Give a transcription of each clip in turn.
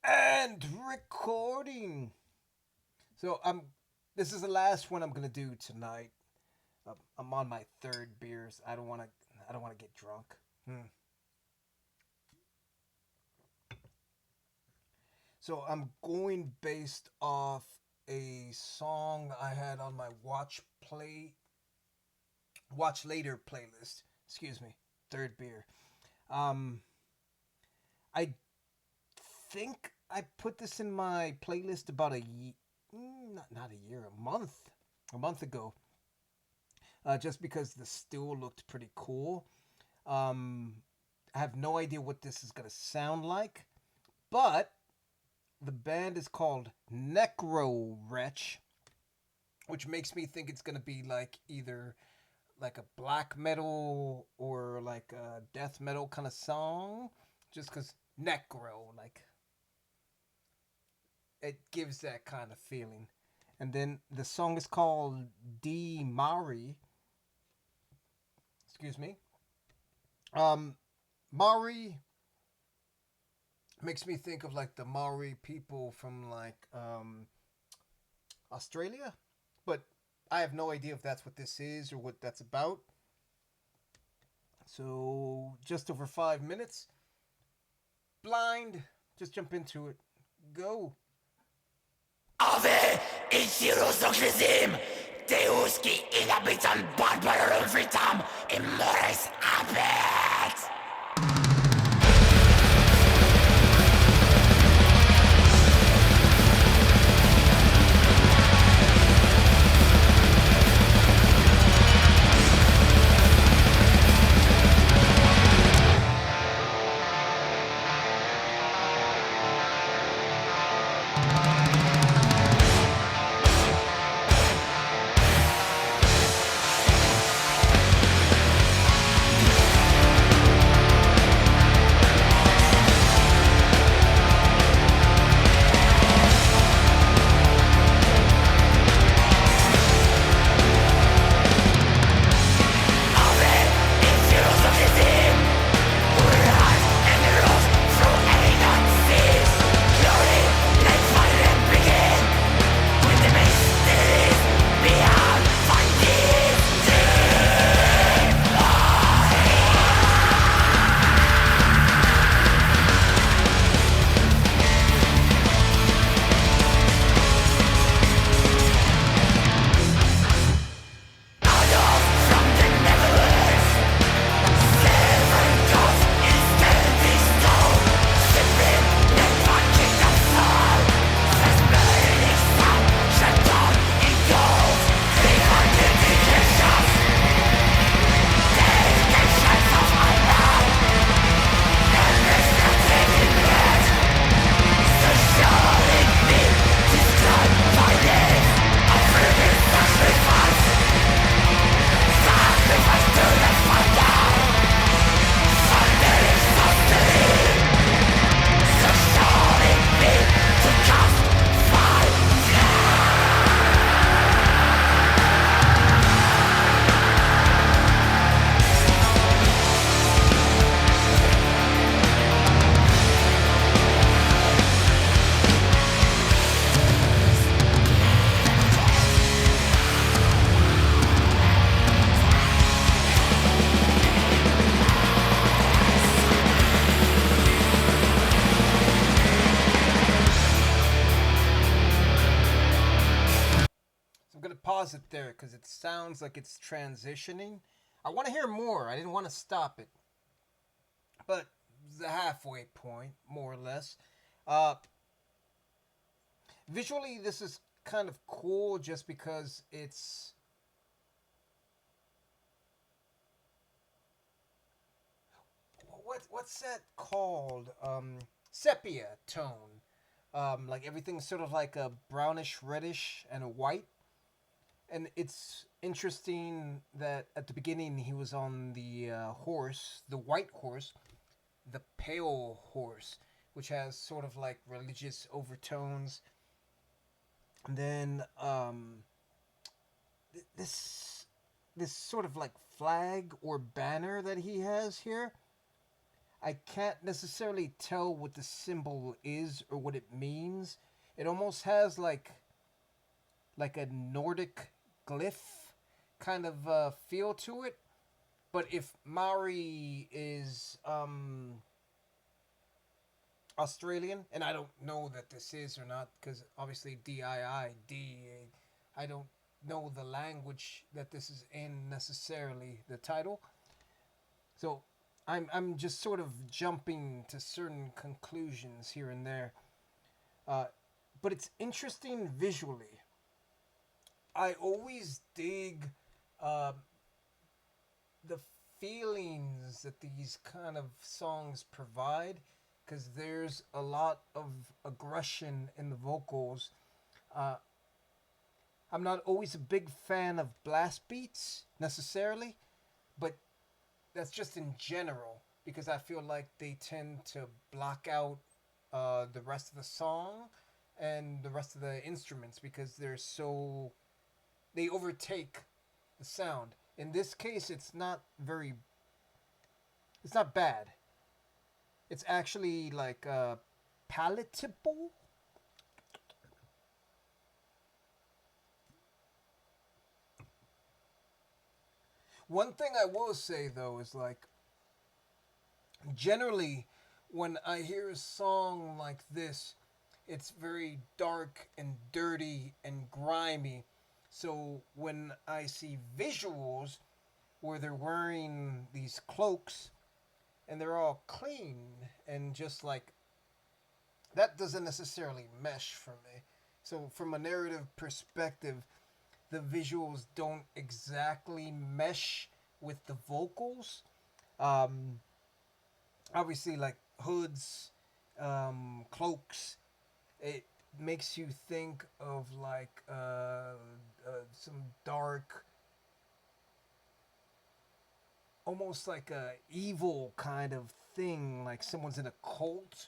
And recording. So this is the last one I'm gonna do tonight. I'm on my third beers. I don't wanna get drunk. Hmm. So I'm going based off a song I had on my watch later playlist. Excuse me. Third beer. Um, I think I put this in my playlist about not a year, a month ago. Just because the still looked pretty cool. Um, I have no idea what this is gonna sound like, but the band is called Necrowretch, which makes me think it's gonna be like either like a black metal or like a death metal kind of song, just because necro, like it gives that kind of feeling. And then the song is called D Mauri. Excuse me. Um, Mauri makes me think of like the Maori people from like Australia, but I have no idea if that's what this is or what that's about. So just over 5 minutes, blind. Just jump into it. Go. Ave Ichirosoclesim, Deus qui inhabitam barbarum vitam, immores abet. So I'm gonna pause it there because it sounds like it's transitioning. I want to hear more. I didn't want to stop it, but the halfway point, more or less. Uh, Visually, this is kind of cool just because it's what's that called? Sepia tone. Like everything's sort of like a brownish reddish and a white. And it's interesting that at the beginning he was on the horse, the white horse, the pale horse, which has sort of like religious overtones. And then this sort of like flag or banner that he has here. I can't necessarily tell what the symbol is or what it means. It almost has like a Nordic glyph kind of feel to it. But if Mauri is Australian, and I don't know that this is or not, because obviously I don't know the language that this is in necessarily, the title. So I'm just sort of jumping to certain conclusions here and there. Uh, but it's interesting visually. I always dig uh, the feelings that these kind of songs provide because there's a lot of aggression in the vocals. Uh, I'm not always a big fan of blast beats necessarily, but that's just in general because I feel like they tend to block out the rest of the song and the rest of the instruments because they overtake the sound. In this case, it's not bad. It's actually like palatable. One thing I will say though is like generally when I hear a song like this, it's very dark and dirty and grimy. So when I see visuals where they're wearing these cloaks and they're all clean and just like that doesn't necessarily mesh for me. So from a narrative perspective, the visuals don't exactly mesh with the vocals. Um, Obviously, like hoods, cloaks, it makes you think of like some dark, almost like a evil kind of thing, like someone's in a cult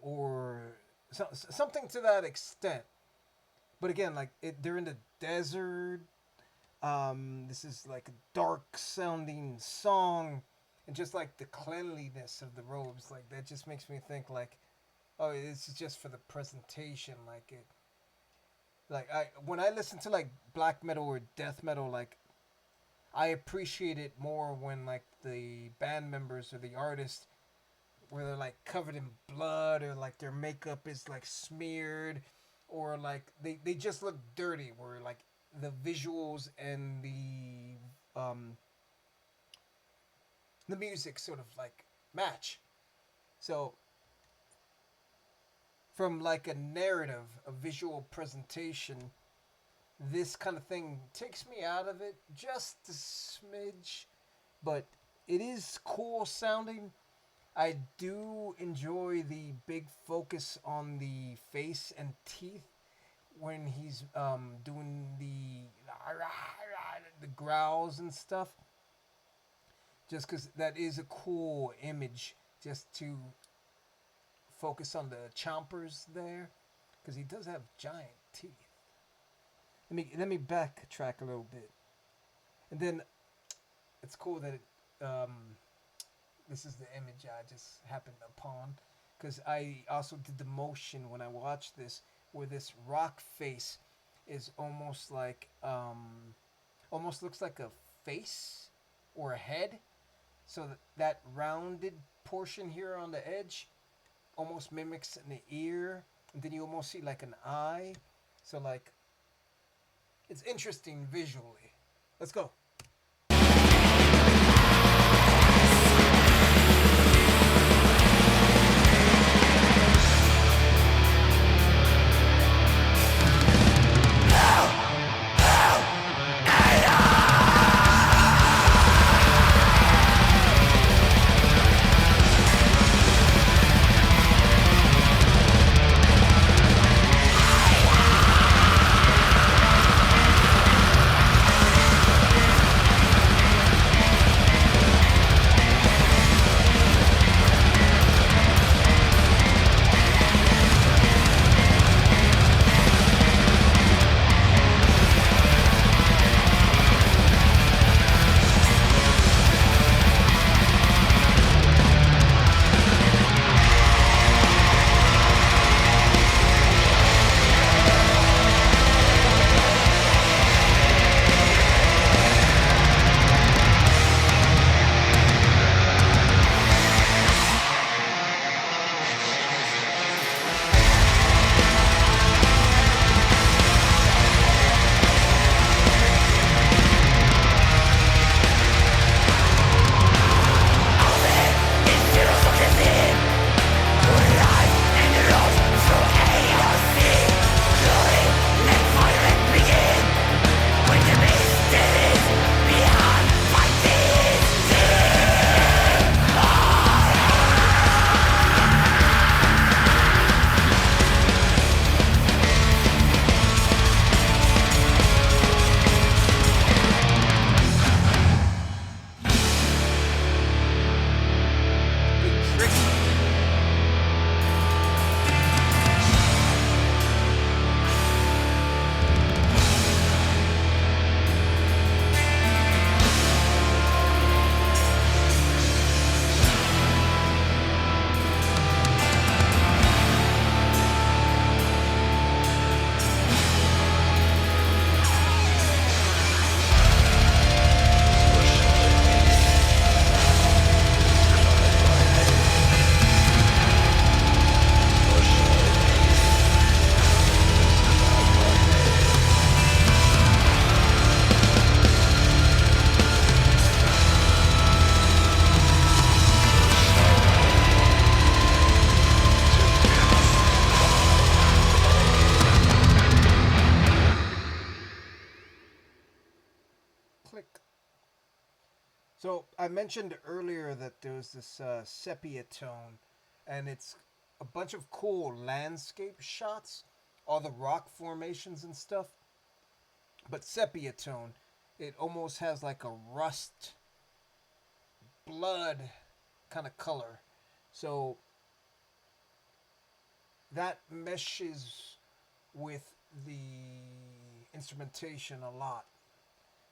or something to that extent. But again, like they're in the desert. This is like a dark sounding song, and just like the cleanliness of the robes, like that just makes me think like, oh, this is just for the presentation. Like I when I listen to like black metal or death metal, like I appreciate it more when like the band members or the artist where they're like covered in blood or like their makeup is like smeared or like they just look dirty where like the visuals and the music sort of like match. So from like a narrative, a visual presentation, this kind of thing takes me out of it just a smidge, but it is cool sounding. I do enjoy the big focus on the face and teeth when he's doing the growls and stuff. Just because that is a cool image, just to focus on the chompers there, because he does have giant teeth. Let me backtrack a little bit, and then it's cool that this is the image I just happened upon, because I also did the motion when I watched this, where this rock face is almost like almost looks like a face or a head, so that rounded portion here on the edge almost mimics an ear, and then you almost see like an eye. So like it's interesting visually. Let's go. I mentioned earlier that there was this sepia tone, and it's a bunch of cool landscape shots, all the rock formations and stuff. But sepia tone, it almost has like a rust blood kind of color. So that meshes with the instrumentation a lot.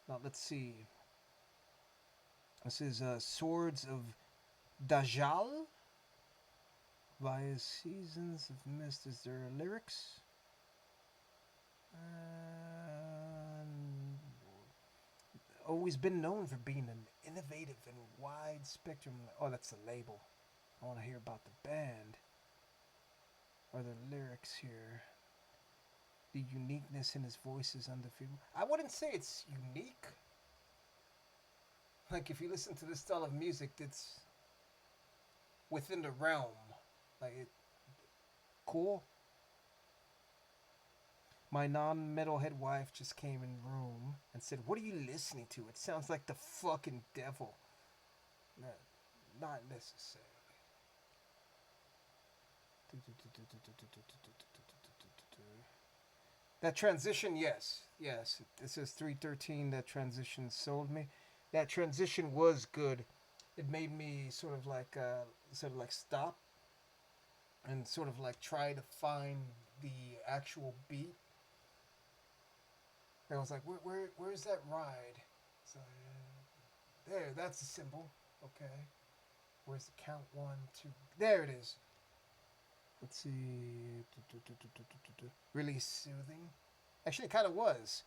Now let's see. This is Swords of Dajjal via Seasons of Mist. Is there lyrics? Always been known for being an innovative and wide spectrum. Oh, that's the label. I want to hear about the band. Are there lyrics here? The uniqueness in his voice is undefeatable. I wouldn't say it's unique. Like, if you listen to this style of music, it's within the realm. Like, it cool. My non-metalhead wife just came in room and said, "What are you listening to? It sounds like the fucking devil." No, not necessarily. That transition, yes, yes. It says 313. That transition sold me. That transition was good. It made me sort of like stop and sort of like try to find the actual beat. And I was like, where's that ride? So there, that's the symbol. Okay, where's the count? One, two. There it is. Let's see. Really soothing. Actually, it kind of was.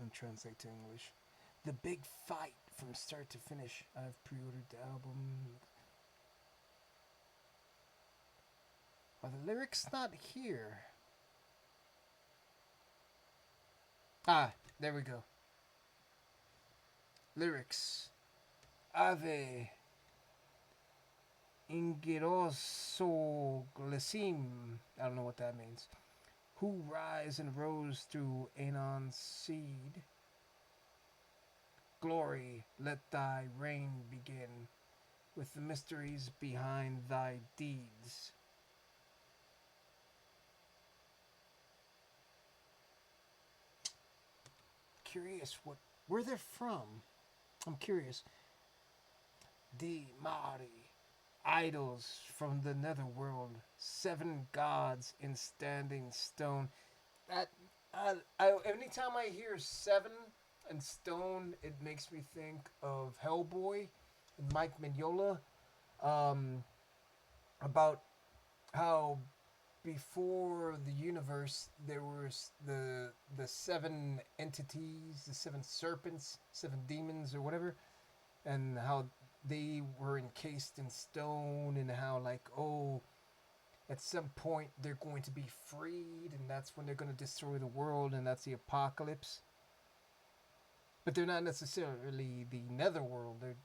And translate to English. The big fight from start to finish. I've pre-ordered the album. Are the lyrics not here? Ah, there we go. Lyrics. Ave Ingiroso Glycem. I don't know what that means. Who rise and rose through Anon's seed. Glory, let thy reign begin with the mysteries behind thy deeds. Curious where they're from. I'm curious. The Mauri, idols from the netherworld, 7 gods in standing stone. That anytime I hear 7 and stone, it makes me think of Hellboy and Mike Mignola, about how before the universe there was the 7 entities, the 7 serpents, 7 demons or whatever, and how they were encased in stone, and how like, oh, at some point they're going to be freed, and that's when they're going to destroy the world, and that's the apocalypse. But they're not necessarily the netherworld. They're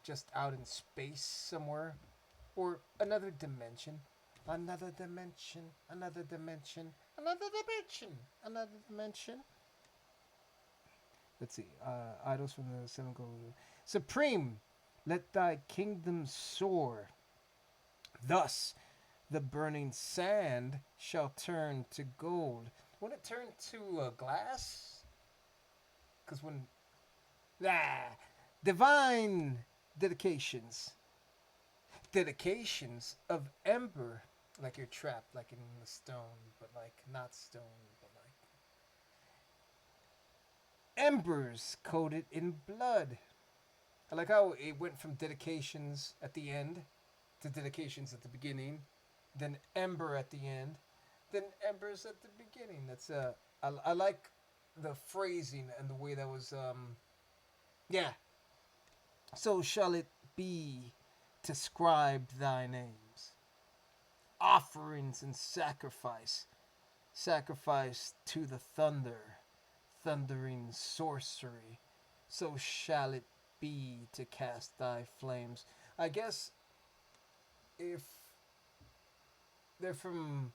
just out in space somewhere, or another dimension. Another dimension, another dimension, another dimension, another dimension. Let's see. Idols from the 7 gold. Supreme, let thy kingdom soar. Thus, the burning sand shall turn to gold. When it turned to glass? Because when... Ah, divine dedications. Dedications of ember. Like you're trapped, like in the stone, but like not stone, but like... Embers coated in blood. I like how it went from dedications at the end to dedications at the beginning, then ember at the end, then embers at the beginning. That's I like the phrasing and the way that was yeah. So shall it be to scribe thy names, offerings and sacrifice to the thunder, thundering sorcery. So shall it be to cast thy flames. I guess if they're from,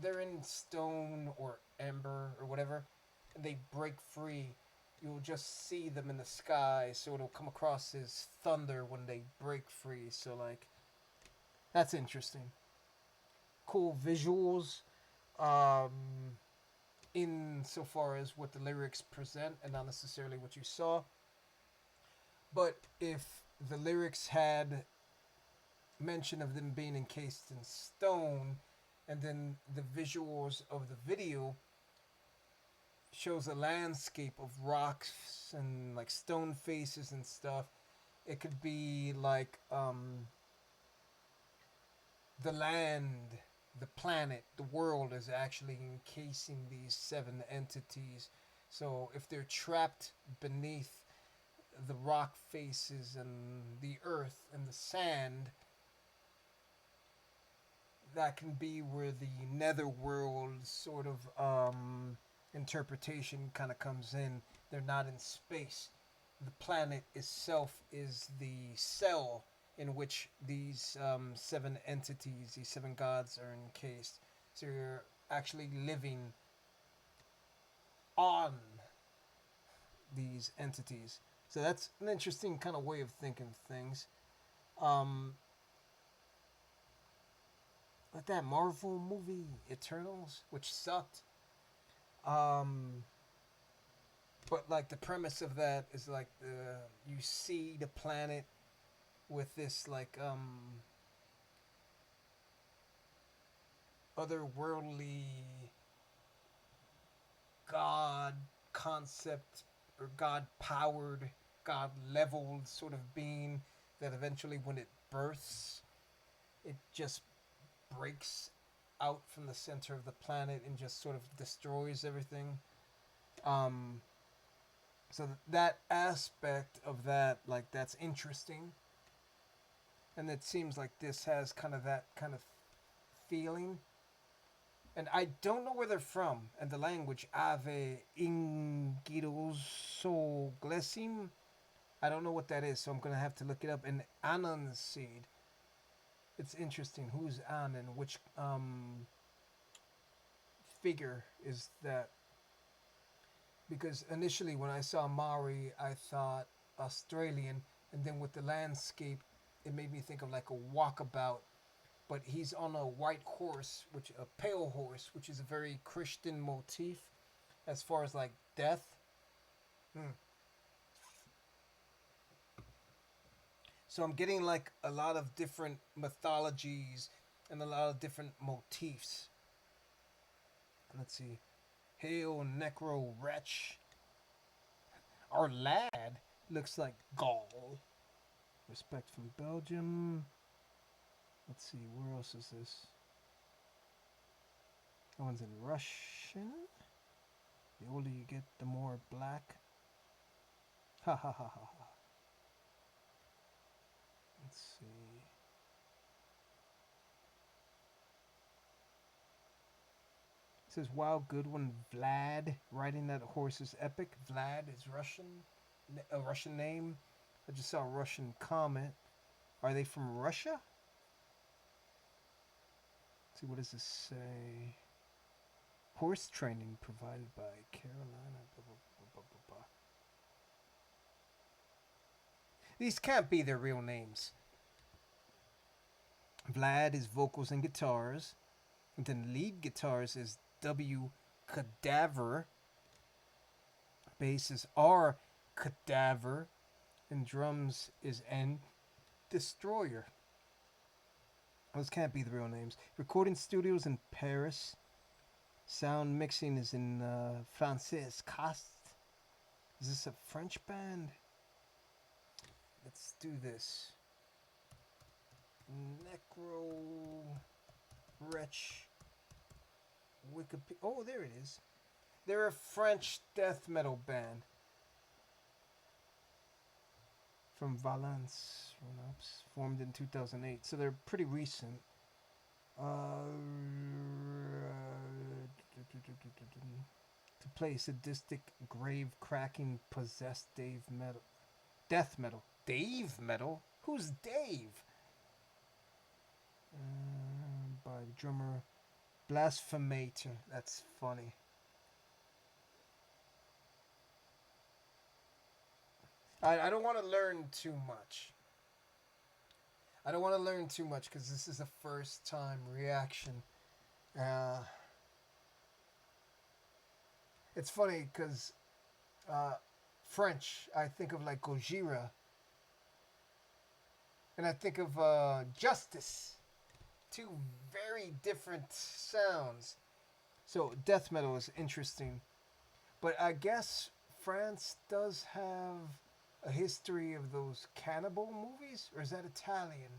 they're in stone or ember or whatever, and they break free, you'll just see them in the sky, so it'll come across as thunder when they break free. So like that's interesting. Cool visuals. Um, in so far as what the lyrics present and not necessarily what you saw. But if the lyrics had mention of them being encased in stone, and then the visuals of the video shows a landscape of rocks and like stone faces and stuff, it could be like the land, the planet, the world is actually encasing these seven entities. So if they're trapped beneath the rock faces and the earth and the sand, that can be where the netherworld sort of interpretation kind of comes in. They're not in space. The planet itself is the cell in which these seven entities, these seven gods, are encased. So you're actually living on these entities. So that's an interesting kind of way of thinking things. Um, like that Marvel movie Eternals, which sucked. Um, but like the premise of that is like you see the planet with this like otherworldly god concept or god powered, god leveled sort of being that eventually when it births, it just breaks out from the center of the planet and just sort of destroys everything. Um, so that aspect of that, like, that's interesting. And it seems like this has kind of that kind of feeling. And I don't know where they're from. And the language, Ave Ingiroso Glesim, I don't know what that is, so I'm going to have to look it up. And Anan seed. It's interesting. Who's Anan? Which figure is that? Because initially when I saw Mauri, I thought Australian, and then with the landscape, it made me think of like a walkabout. But he's on a white horse, which a pale horse, which is a very Christian motif, as far as like death. Hmm. So I'm getting like a lot of different mythologies and a lot of different motifs. Let's see. Hail Necrowretch. Our lad looks like Gaul. Respect from Belgium. Let's see, where else is this? That one's in Russian. The older you get, the more black. Ha ha ha ha ha. Let's see. It says, wow, good one, Vlad. Riding that horse is epic. Vlad is Russian, a Russian name. I just saw a Russian comment. Are they from Russia? Let's see, what does this say? Horse training provided by Carolina. Blah, blah, blah, blah, blah, blah. These can't be their real names. Vlad is vocals and guitars. And then lead guitars is W. Cadaver. Bass is R. Cadaver. And drums is N. Destroyer. Those can't be the real names. Recording studios in Paris. Sound mixing is in Francis Cast. Is this a French band? Let's do this. Necrowretch. Wikipedia. Oh, there it is. They're a French death metal band from Valence, formed in 2008. So they're pretty recent. To play sadistic, grave-cracking, possessed death metal. Dave metal? Who's Dave? By drummer Blasphenator. That's funny. I don't want to learn too much. I don't want to learn too much because this is a first time reaction. Uh, it's funny because uh, French, I think of like Gojira, and I think of Justice. Two very different sounds. So death metal is interesting, but I guess France does have a history of those cannibal movies, or is that Italian?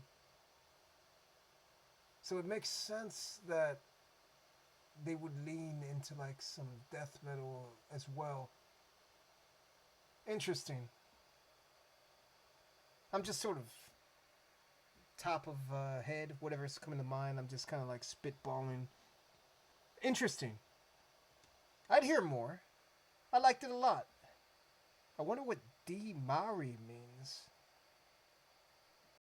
So it makes sense that they would lean into like some death metal as well. Interesting. I'm just sort of top of head, whatever's coming to mind. I'm just kind of like spitballing. Interesting. I'd hear more. I liked it a lot. I wonder what D Mauri means.